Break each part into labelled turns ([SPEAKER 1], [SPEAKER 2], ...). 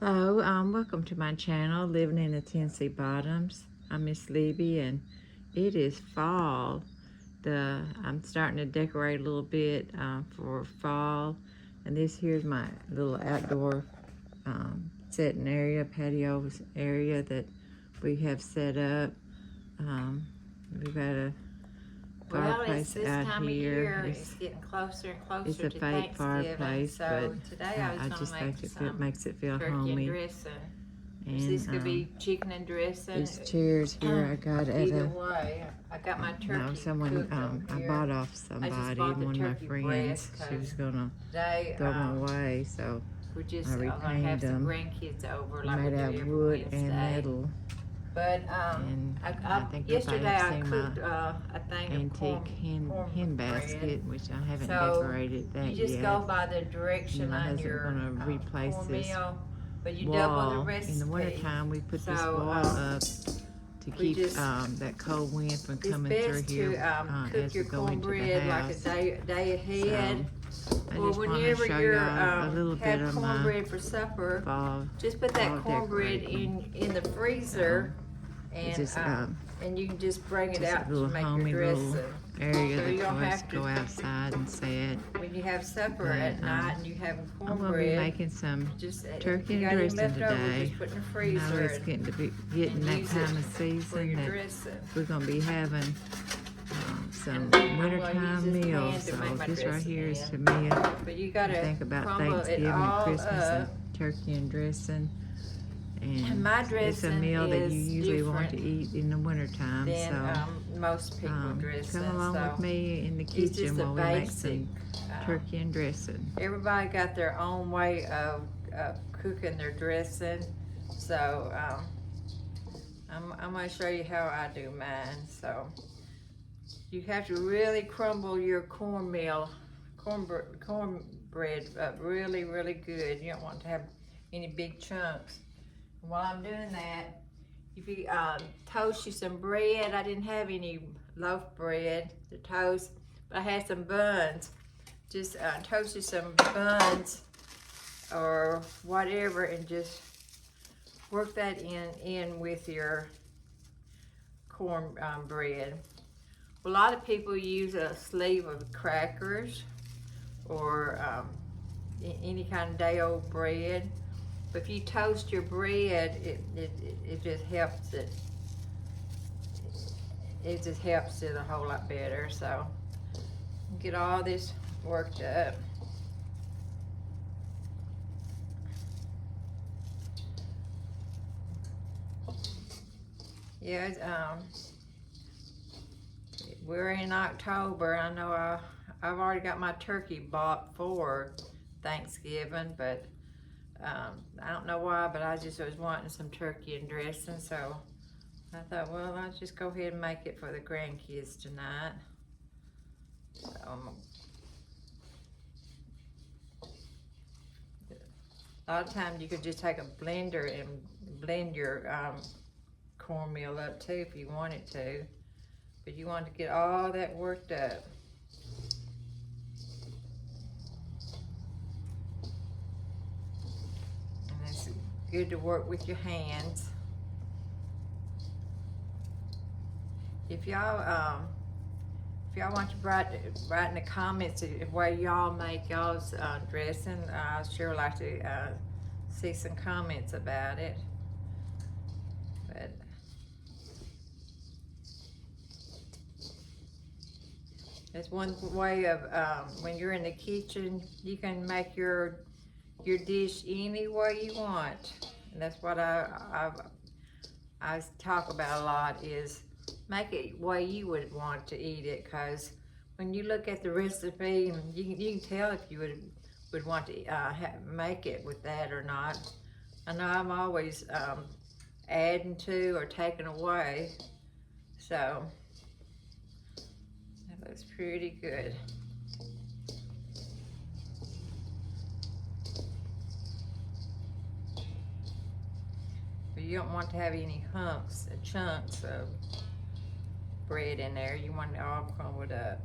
[SPEAKER 1] Hello, welcome to my channel, Living in the Tennessee Bottoms. I'm Miss Libby, and it is fall. I'm starting to decorate a little bit for fall, and this here's my little outdoor setting area, patio area that we have set up. We've got a fireplace
[SPEAKER 2] this
[SPEAKER 1] out
[SPEAKER 2] time
[SPEAKER 1] here.
[SPEAKER 2] of year. It's getting closer and closer
[SPEAKER 1] It's a
[SPEAKER 2] to
[SPEAKER 1] fake
[SPEAKER 2] Thanksgiving.
[SPEAKER 1] fireplace,
[SPEAKER 2] So
[SPEAKER 1] but
[SPEAKER 2] today I was
[SPEAKER 1] just
[SPEAKER 2] gonna
[SPEAKER 1] think
[SPEAKER 2] make
[SPEAKER 1] it makes it feel
[SPEAKER 2] turkey
[SPEAKER 1] homey.
[SPEAKER 2] and dressing.
[SPEAKER 1] And
[SPEAKER 2] This could be chicken and dressing.
[SPEAKER 1] these chairs here I got at
[SPEAKER 2] Either
[SPEAKER 1] a
[SPEAKER 2] way, I got my turkey
[SPEAKER 1] no, someone
[SPEAKER 2] cooked over
[SPEAKER 1] I
[SPEAKER 2] here.
[SPEAKER 1] bought off
[SPEAKER 2] I
[SPEAKER 1] somebody,
[SPEAKER 2] just bought the
[SPEAKER 1] one of my
[SPEAKER 2] turkey
[SPEAKER 1] friends.
[SPEAKER 2] breast
[SPEAKER 1] She was gonna
[SPEAKER 2] they
[SPEAKER 1] throw them away, so
[SPEAKER 2] we're just
[SPEAKER 1] I
[SPEAKER 2] gonna
[SPEAKER 1] repainted
[SPEAKER 2] have some
[SPEAKER 1] them.
[SPEAKER 2] grandkids over like we
[SPEAKER 1] Made
[SPEAKER 2] do
[SPEAKER 1] out of
[SPEAKER 2] every
[SPEAKER 1] wood
[SPEAKER 2] Wednesday.
[SPEAKER 1] and metal.
[SPEAKER 2] But
[SPEAKER 1] And I think
[SPEAKER 2] yesterday
[SPEAKER 1] everybody
[SPEAKER 2] I
[SPEAKER 1] has seen
[SPEAKER 2] cooked
[SPEAKER 1] my
[SPEAKER 2] a thing of
[SPEAKER 1] antique hen
[SPEAKER 2] cornbread.
[SPEAKER 1] basket, which I haven't
[SPEAKER 2] So
[SPEAKER 1] decorated that
[SPEAKER 2] you just
[SPEAKER 1] yet.
[SPEAKER 2] go by the direction
[SPEAKER 1] My
[SPEAKER 2] on
[SPEAKER 1] husband's
[SPEAKER 2] your
[SPEAKER 1] gonna replace this
[SPEAKER 2] cornmeal, but you double the
[SPEAKER 1] wall.
[SPEAKER 2] recipe.
[SPEAKER 1] In the wintertime, we put this
[SPEAKER 2] So,
[SPEAKER 1] wall up to keep that cold wind from coming through here
[SPEAKER 2] cook
[SPEAKER 1] as
[SPEAKER 2] your
[SPEAKER 1] we go into the
[SPEAKER 2] cornbread like
[SPEAKER 1] house.
[SPEAKER 2] a day ahead.
[SPEAKER 1] I
[SPEAKER 2] Or
[SPEAKER 1] just want to
[SPEAKER 2] whenever
[SPEAKER 1] show
[SPEAKER 2] you're
[SPEAKER 1] y'all a little bit
[SPEAKER 2] have
[SPEAKER 1] of my
[SPEAKER 2] cornbread for supper,
[SPEAKER 1] fall
[SPEAKER 2] just put that cornbread
[SPEAKER 1] decorating.
[SPEAKER 2] in the freezer,
[SPEAKER 1] It's just,
[SPEAKER 2] and you can just bring it
[SPEAKER 1] just
[SPEAKER 2] out
[SPEAKER 1] a little
[SPEAKER 2] to make your
[SPEAKER 1] homey little
[SPEAKER 2] dressing.
[SPEAKER 1] area
[SPEAKER 2] So
[SPEAKER 1] that
[SPEAKER 2] you don't
[SPEAKER 1] boys
[SPEAKER 2] have to
[SPEAKER 1] go outside and sit.
[SPEAKER 2] when you have supper
[SPEAKER 1] But,
[SPEAKER 2] at night and you have
[SPEAKER 1] I'm
[SPEAKER 2] cornbread.
[SPEAKER 1] going to be making some
[SPEAKER 2] Just
[SPEAKER 1] turkey
[SPEAKER 2] you
[SPEAKER 1] and
[SPEAKER 2] got any
[SPEAKER 1] dressing
[SPEAKER 2] leftovers,
[SPEAKER 1] today.
[SPEAKER 2] just put in the
[SPEAKER 1] I know
[SPEAKER 2] freezer
[SPEAKER 1] it's getting that
[SPEAKER 2] use
[SPEAKER 1] time
[SPEAKER 2] it
[SPEAKER 1] of
[SPEAKER 2] for
[SPEAKER 1] season
[SPEAKER 2] your
[SPEAKER 1] that
[SPEAKER 2] dressing.
[SPEAKER 1] we're going to be having some
[SPEAKER 2] And I'm gonna
[SPEAKER 1] wintertime
[SPEAKER 2] use this pan
[SPEAKER 1] meals.
[SPEAKER 2] to
[SPEAKER 1] So
[SPEAKER 2] make my
[SPEAKER 1] this right
[SPEAKER 2] dressing
[SPEAKER 1] here is
[SPEAKER 2] in.
[SPEAKER 1] to me
[SPEAKER 2] But you
[SPEAKER 1] I
[SPEAKER 2] gotta
[SPEAKER 1] think about
[SPEAKER 2] crumble it
[SPEAKER 1] Thanksgiving and
[SPEAKER 2] all
[SPEAKER 1] Christmas
[SPEAKER 2] up.
[SPEAKER 1] and turkey and dressing.
[SPEAKER 2] And my
[SPEAKER 1] It's a
[SPEAKER 2] dressing
[SPEAKER 1] meal that you
[SPEAKER 2] is
[SPEAKER 1] usually want to
[SPEAKER 2] different
[SPEAKER 1] eat in the wintertime.
[SPEAKER 2] than
[SPEAKER 1] So
[SPEAKER 2] most people dressing.
[SPEAKER 1] come along
[SPEAKER 2] So
[SPEAKER 1] with me in the
[SPEAKER 2] it's
[SPEAKER 1] kitchen
[SPEAKER 2] just a
[SPEAKER 1] while we make
[SPEAKER 2] basic.
[SPEAKER 1] some turkey and dressing.
[SPEAKER 2] Everybody got their own way of cooking their dressing. So I'm gonna show you how I do mine. So you have to really crumble your cornbread up really, really good. You don't want to have any big chunks. And while I'm doing that, if you toast you some bread, I didn't have any loaf bread to toast, but I had some buns. Just toast you some buns or whatever, and just work that in with your cornbread. A lot of people use a sleeve of crackers or any kind of day-old bread. But if you toast your bread, it just helps it. It just helps it a whole lot better. So get all this worked up. Yeah, we're in October. I know I've already got my turkey bought for Thanksgiving, but I don't know why, but I just was wanting some turkey and dressing, so I thought, well, I'll just go ahead and make it for the grandkids tonight. So, a lot of times you could just take a blender and blend your cornmeal up too if you wanted to, but you want to get all that worked up. And it's good to work with your hands. If y'all want to write in the comments where y'all make y'all's dressing, I sure like to see some comments about it. But that's one way of when you're in the kitchen, you can make your dish any way you want, and that's what I talk about a lot, is make it the way you would want to eat it, because when you look at the recipe, you can tell if you would want to make it with that or not. I know I'm always adding to or taking away, so that looks pretty good. But you don't want to have any chunks of bread in there. You want it all crumbled up.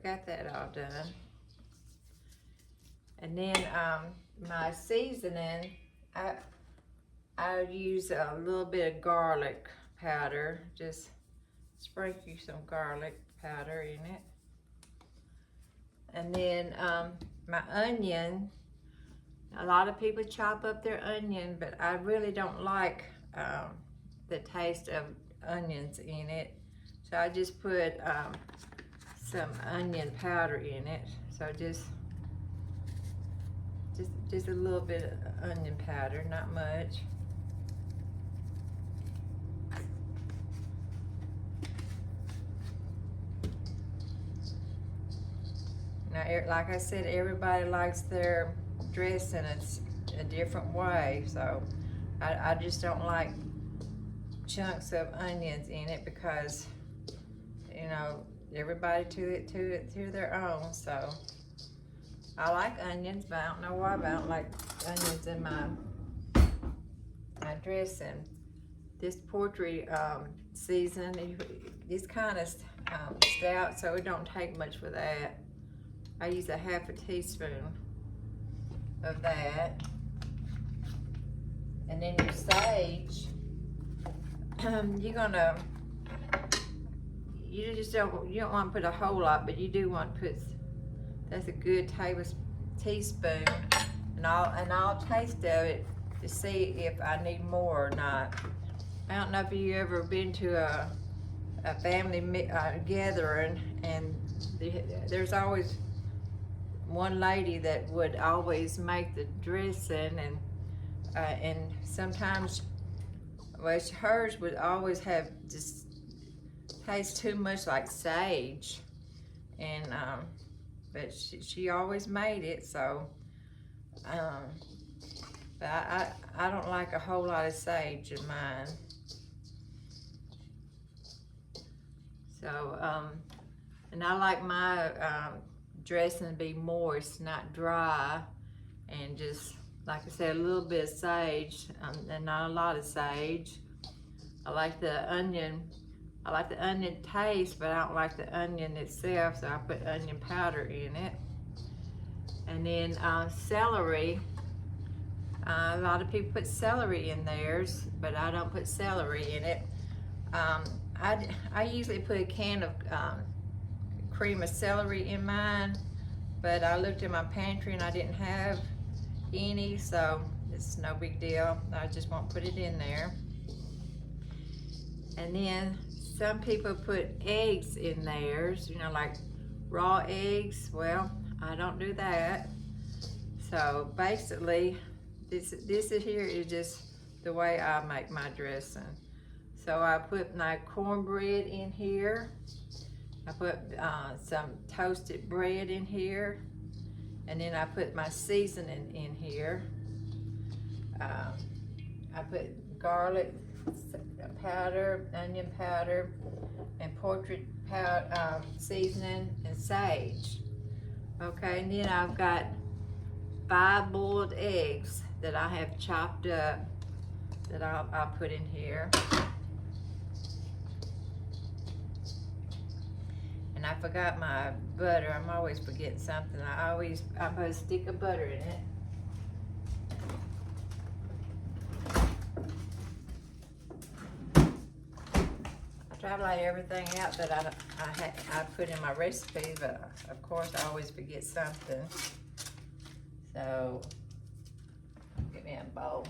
[SPEAKER 2] got that all done. And then my seasoning, I use a little bit of garlic powder. Just sprinkle some garlic powder in it. And then my onion, a lot of people chop up their onion, but I really don't like the taste of onions in it. So I just put some onion powder in it. So just a little bit of onion powder, not much. Now, like I said, everybody likes their dressing a different way. So I just don't like chunks of onions in it because, you know, everybody to their own. So I like onions, but I don't know why, but I don't like onions in my dressing. This poultry season, it's kind of stout, so it don't take much for that. I use a half a teaspoon of that. And then your sage, you don't want to put a whole lot, but you do want to put, that's a good teaspoon, and I'll taste of it to see if I need more or not. I don't know if you ever been to a family gathering, and there's always one lady that would always make the dressing, and sometimes, well, hers would always have just taste too much like sage, and but she always made it. So but I don't like a whole lot of sage in mine. So and I like my dressing to be moist, not dry, and just like I said, a little bit of sage, and not a lot of sage. I like the onion taste, but I don't like the onion itself, so I put onion powder in it. And then celery. A lot of people put celery in theirs, but I don't put celery in it. I usually put a can of cream of celery in mine, but I looked in my pantry and I didn't have any, so it's no big deal. I just won't put it in there. And then some people put eggs in theirs, you know, like raw eggs. Well, I don't do that. So basically, this here is just the way I make my dressing. So I put my cornbread in here. I put some toasted bread in here, and then I put my seasoning in here. I put garlic powder, onion powder, and poultry powder, seasoning, and sage. Okay, and then I've got 5 boiled eggs that I have chopped up that I'll put in here. And I forgot my butter. I'm always forgetting something. I put a stick of butter in it. I try to lay everything out that I put in my recipe, but of course I always forget something. So, get me a bowl.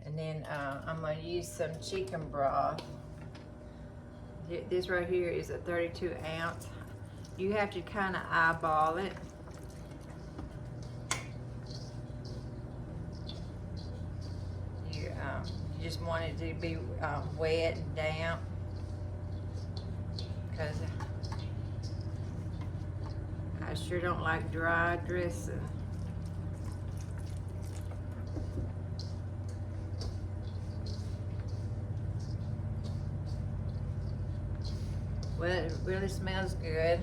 [SPEAKER 2] And then I'm going to use some chicken broth. This right here is a 32 ounce. You have to kind of eyeball it. You just want it to be wet and damp, because I sure don't like dry dressing. Well, it really smells good.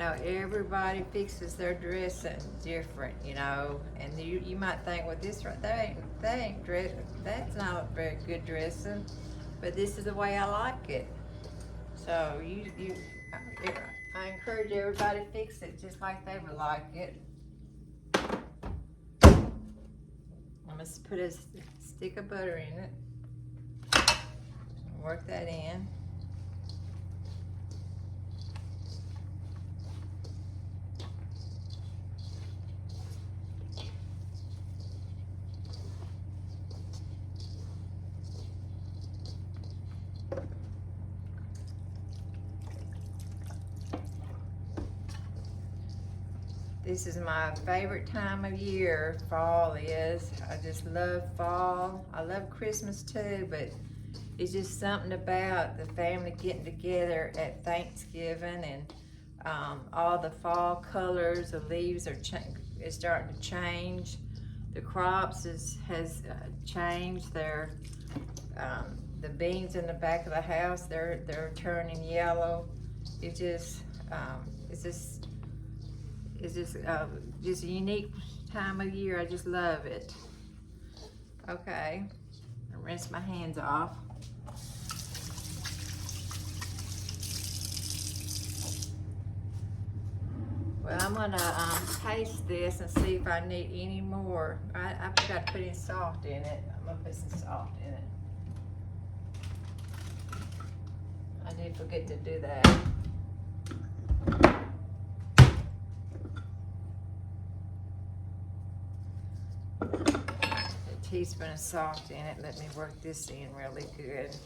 [SPEAKER 2] know, everybody fixes their dressing different, you know, and you might think, well, this right, that ain't dressing, that's not very good dressing, but this is the way I like it. So I encourage everybody to fix it just like they would like it. I'm gonna put a stick of butter in it. Work that in. This is my favorite time of year, fall is. I just love fall. I love Christmas too, but it's just something about the family getting together at Thanksgiving and all the fall colors, the leaves are starting to change. The crops has changed. The beans in the back of the house, they're turning yellow. It's just a unique time of year. I just love it. Okay, I rinse my hands off. Well, I'm gonna taste this and see if I need any more. I forgot to put in salt in it. I'm gonna put some salt in it. I did forget to do that. A teaspoon of salt in it. Let me work this in really good.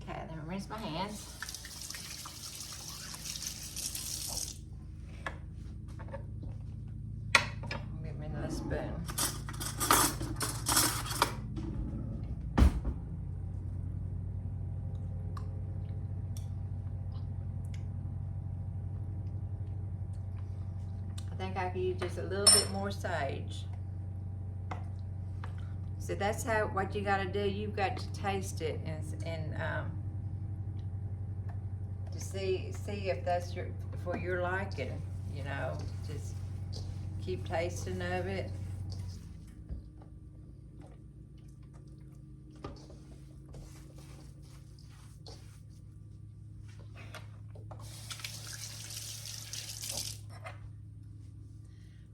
[SPEAKER 2] Okay, let me rinse my hands. Get me another spoon. I think I could use just a little bit more sage. So that's what you got to do. You've got to taste it and to see if that's for your liking. You know, just keep tasting of it.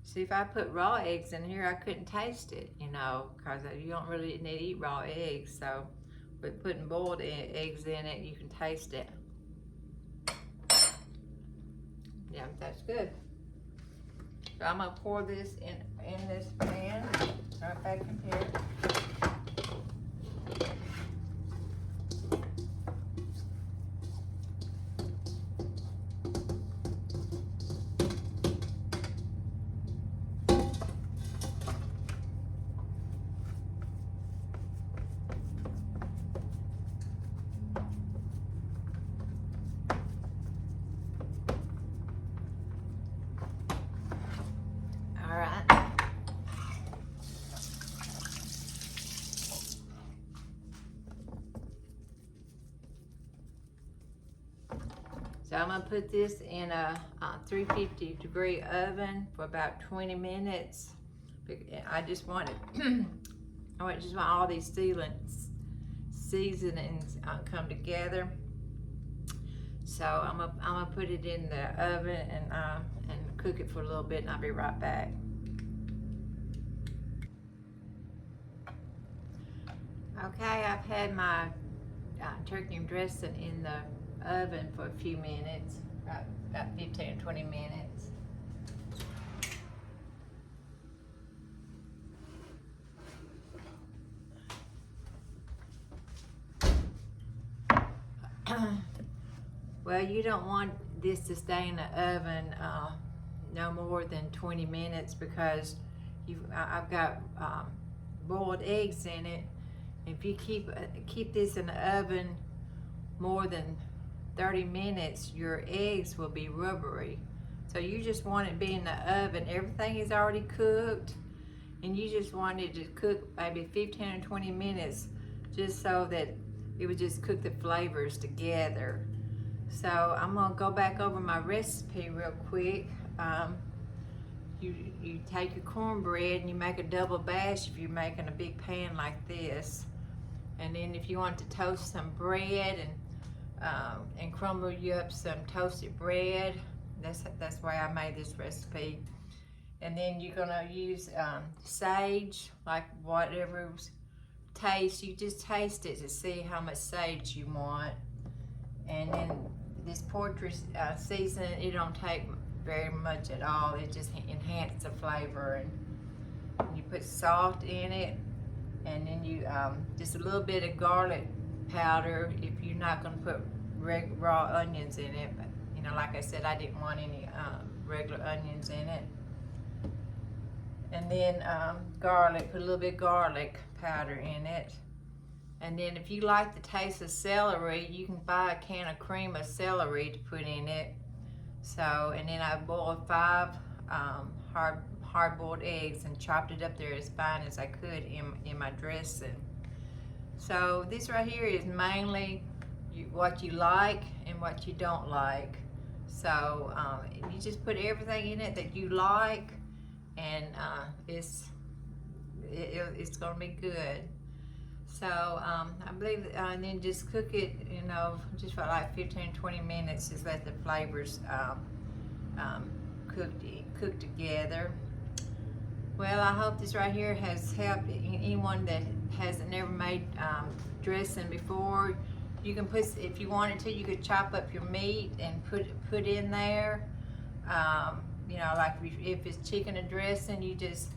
[SPEAKER 2] See, if I put raw eggs in here, I couldn't taste it, you know, because you don't really need to eat raw eggs. So, with putting boiled eggs in it, you can taste it. Yeah, that's good. So I'm gonna pour this in this pan right back in here. So I'm gonna put this in a 350-degree oven for about 20 minutes. I just want it, I just want all these seasonings come together. So I'm gonna put it in the oven and cook it for a little bit, and I'll be right back. Okay, I've had my turkey and dressing in the oven for a few minutes, about 15 or 20 minutes. Well, you don't want this to stay in the oven no more than 20 minutes because I've got boiled eggs in it. If you keep this in the oven more than 30 minutes, your eggs will be rubbery. So you just want it to be in the oven. Everything is already cooked, and you just want it to cook maybe 15 or 20 minutes, just so that it would just cook the flavors together. So I'm gonna go back over my recipe real quick. You take your cornbread and you make a double bash if you're making a big pan like this. And then if you want to toast some bread and crumble you up some toasted bread, that's why I made this recipe. And then you're gonna use sage, like whatever taste, you just taste it to see how much sage you want. And then this poultry seasoning, it don't take very much at all. It just enhances the flavor. And you put salt in it, and then you just a little bit of garlic powder if you're not going to put raw onions in it. But you know, like I said, I didn't want any regular onions in it. And then garlic, put a little bit of garlic powder in it. And then if you like the taste of celery, you can buy a can of cream of celery to put in it. So, and then I boiled 5 hard-boiled eggs and chopped it up there as fine as I could in my dressing. So this right here is mainly what you like and what you don't like. So you just put everything in it that you like, and it's gonna be good. So I believe, and then just cook it, you know, just for like 15-20 minutes. Just let the flavors cook together. Well, I hope this right here has helped anyone that hasn't never made dressing before. You can put, if you wanted to, you could chop up your meat and put in there. You know, like if it's chicken and dressing, you just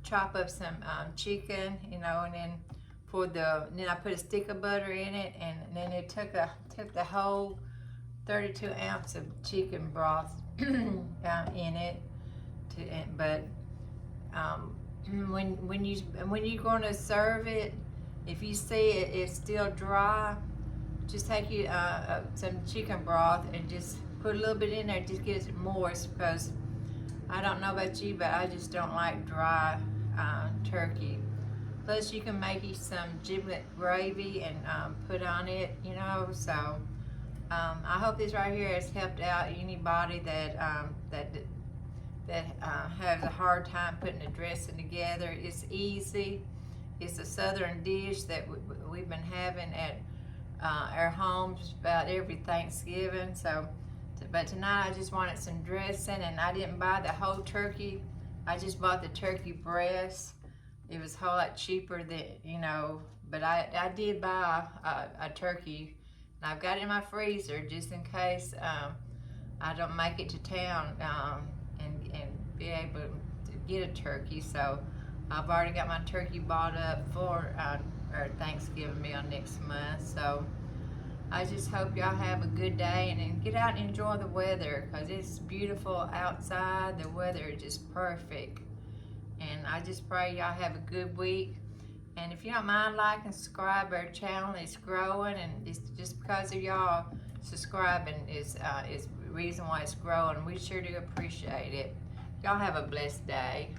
[SPEAKER 2] chop up some chicken, you know, and then then I put a stick of butter in it, and then it took the whole 32 ounce of chicken broth in it. But when you're going to serve it, if you see it's still dry, just take you some chicken broth and just put a little bit in there. Just get it moist, because I don't know about you, but I just don't like dry turkey. Plus, you can make you some giblet gravy and put on it, you know. So I hope this right here has helped out anybody that has a hard time putting a dressing together. It's easy. It's a southern dish that we've been having at our homes about every Thanksgiving. So, but tonight I just wanted some dressing, and I didn't buy the whole turkey. I just bought the turkey breast. It was a whole lot cheaper than, you know, but I did buy a turkey, and I've got it in my freezer just in case I don't make it to town and be able to get a turkey. So I've already got my turkey bought up for our Thanksgiving meal next month. So I just hope y'all have a good day, and then get out and enjoy the weather, because it's beautiful outside. The weather is just perfect. And I just pray y'all have a good week. And if you don't mind liking, subscribe, our channel is growing, and it's just because of y'all subscribing is the reason why it's growing. We sure do appreciate it. Y'all have a blessed day.